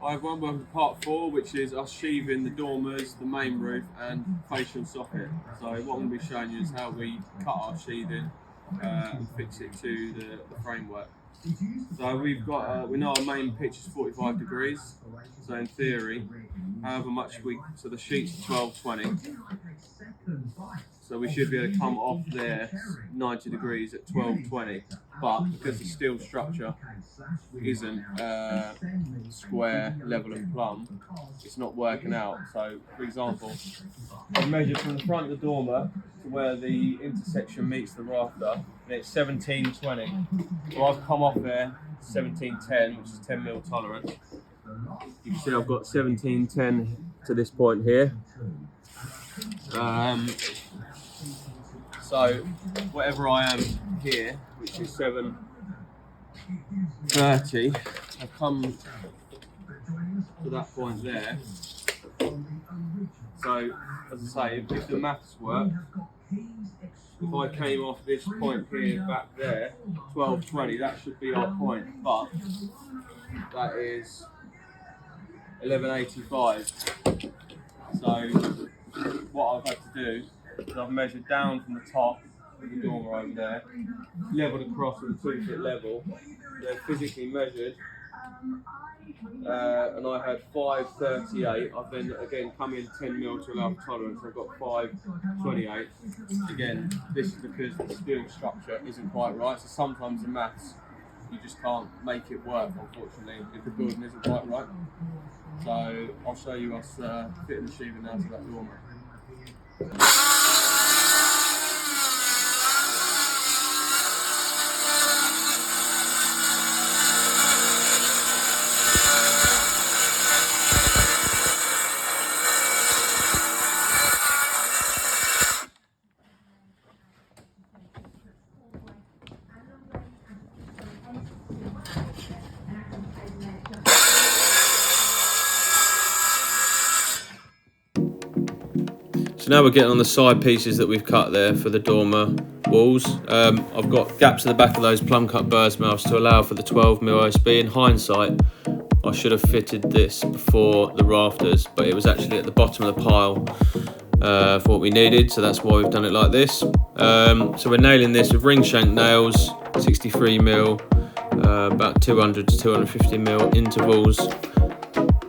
I have one working part 4, which is us sheathing the dormers, the main roof, and fascia and soffit. So what I'm going to be showing you is how we cut our sheathing and fix it to the framework. So we've got, we know our main pitch is 45 degrees. So in theory, however much so the sheet's 1220. So we should be able to come off there 90 degrees at 1220. But because the steel structure isn't square, level and plumb, it's not working out. So for example, I've measured from the front of the dormer to where the intersection meets the rafter, and it's 1720. So I've come off there 1710, which is 10mm tolerance. You can see I've got 1710 to this point here. So whatever I am here, which is 730, I've come to that point there. So as I say, if the maths work, if I came off this point here back there, 1220, that should be our point, but that is 1185. So what I've had to do is I've measured down from the top of the dormer over there, levelled across with a 2-foot level, then physically measured, and I had 538. I've then again come in 10mm to allow for tolerance. I've got 528. Again, this is because the steel structure isn't quite right. So sometimes the maths, you just can't make it work, unfortunately, if the building isn't quite right. So I'll show you us fitting the sheathing now to that dormer. So now we're getting on the side pieces that we've cut there for the dormer walls. I've got gaps in the back of those plumb cut bird's mouths to allow for the 12mm OSB. In hindsight, I should have fitted this before the rafters, but it was actually at the bottom of the pile for what we needed, so that's why we've done it like this. So we're nailing this with ring shank nails, 63mm, about 200 to 250mm intervals.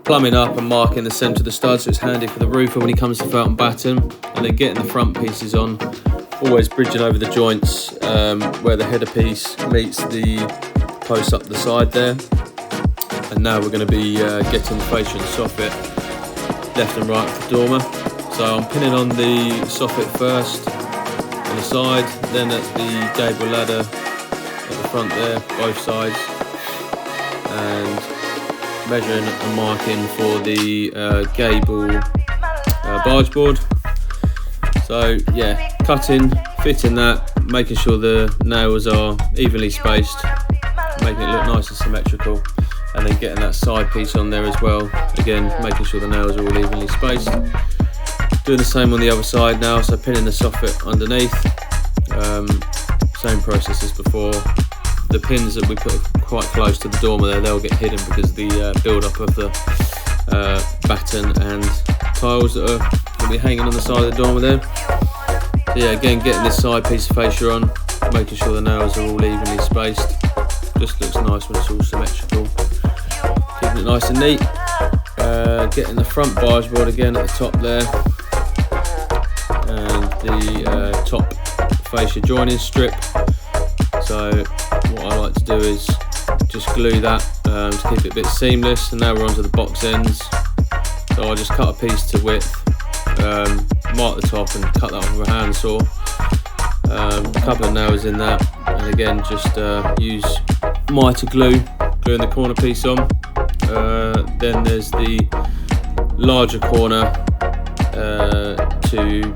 Plumbing up and marking the centre of the stud, so it's handy for the roofer when he comes to felt and batten, and then getting the front pieces on, always bridging over the joints where the header piece meets the post up the side there. And now we're going to be getting the fascia and soffit left and right of the dormer. So I'm pinning on the soffit first on the side, then at the gable ladder at the front there, both sides, and measuring and marking for the gable barge board. So yeah, cutting, fitting that, making sure the nails are evenly spaced, making it look nice and symmetrical, and then getting that side piece on there as well, again making sure the nails are all evenly spaced. Doing the same on the other side now, so pinning the soffit underneath, same process as before. The pins that we put quite close to the dormer there, they'll get hidden because of the build-up of the batten and tiles that are going to be hanging on the side of the dormer there. So yeah, again getting this side piece of fascia on, making sure the nails are all evenly spaced. Just looks nice when it's all symmetrical. Keeping it nice and neat. Getting the front barge board again at the top there, and the top fascia joining strip. So what I like to do is just glue that to keep it a bit seamless. And now we're onto the box ends. So I just cut a piece to width, mark the top and cut that off with a handsaw. A couple of nails in that, and again just use mitre glue, gluing the corner piece on. Then there's the larger corner to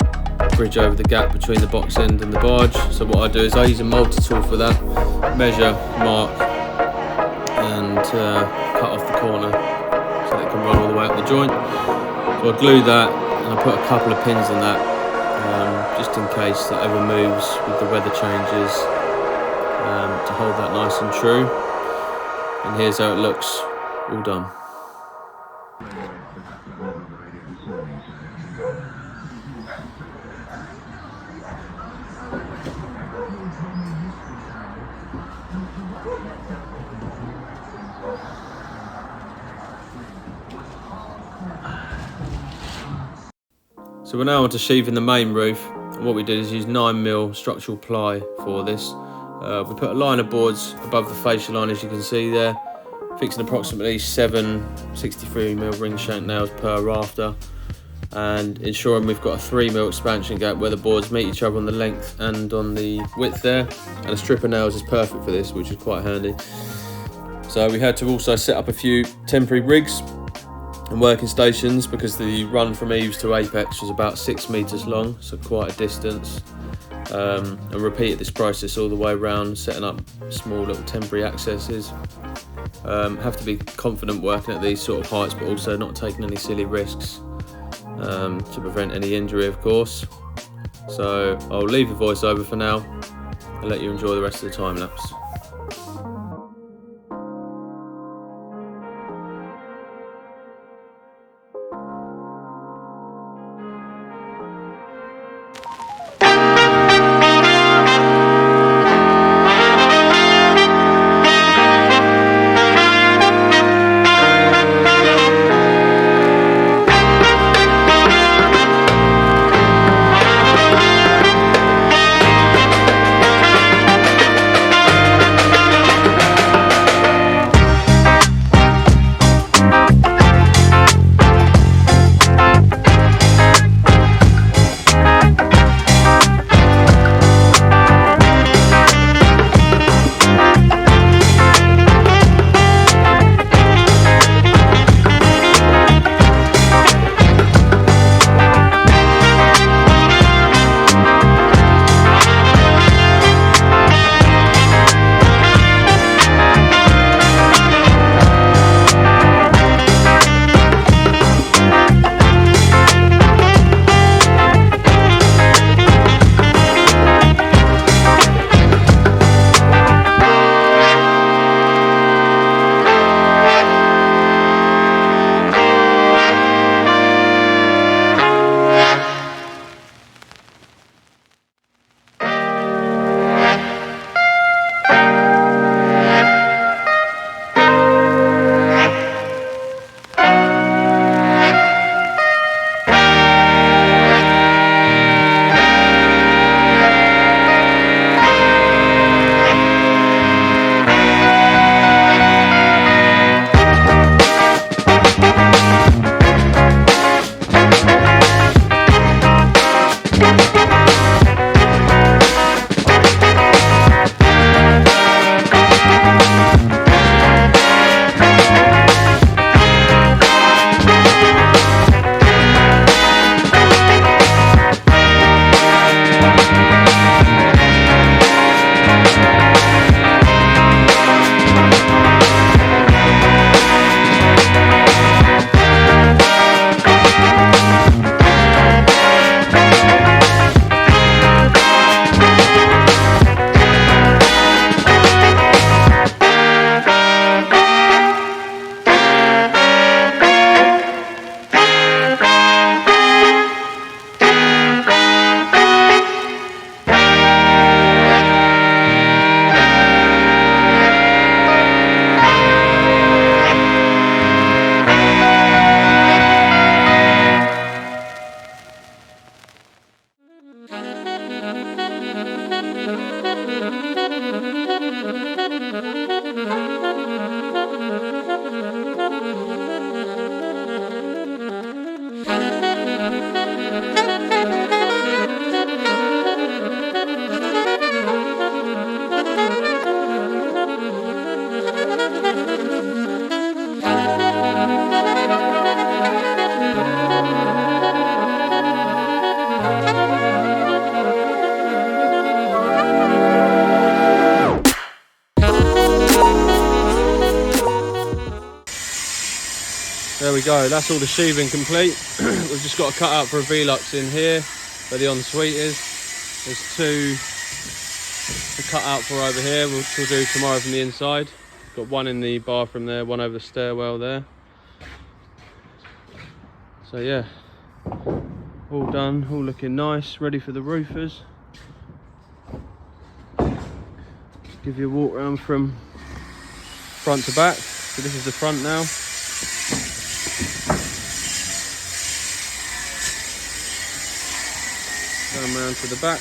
bridge over the gap between the box end and the barge. So what I do is I use a multi-tool for that, measure, mark and cut off the corner so that it can run all the way up the joint. So I glue that and I put a couple of pins in that just in case that ever moves with the weather changes, to hold that nice and true. And here's how it looks all done. So we're now on to sheathing the main roof. And what we did is use 9mm structural ply for this. We put a line of boards above the fascia line, as you can see there, fixing approximately 7 63mm ring shank nails per rafter, and ensuring we've got a 3mm expansion gap where the boards meet each other on the length and on the width there. And a strip of nails is perfect for this, which is quite handy. So we had to also set up a few temporary rigs and working stations because the run from eaves to apex was about 6 meters long, so quite a distance. And repeated this process all the way around, setting up small little temporary accesses. Have to be confident working at these sort of heights, but also not taking any silly risks to prevent any injury, of course. So I'll leave the voiceover for now and let you enjoy the rest of the time lapse. There we go, that's all the sheathing complete. We've just got to cut out for a Velux in here where the ensuite is. There's two to cut out for over here, which we'll do tomorrow from the inside. Got one in the bathroom there, one over the stairwell there. So yeah, All done, all looking nice, ready for the roofers. Give you a walk around from front to back. So this is the front now. Going around to the back.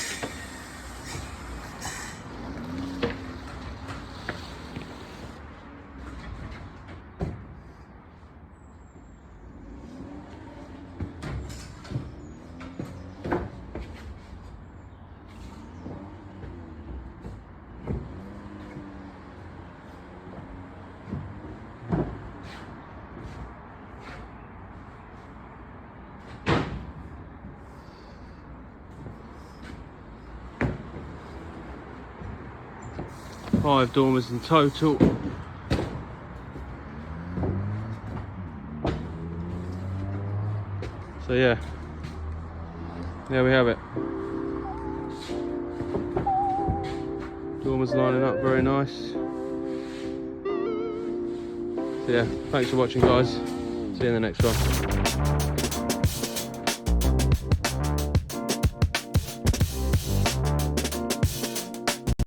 5 dormers in total. So yeah, there we have it. Dormers lining up very nice. So yeah, thanks for watching guys. See you in the next one.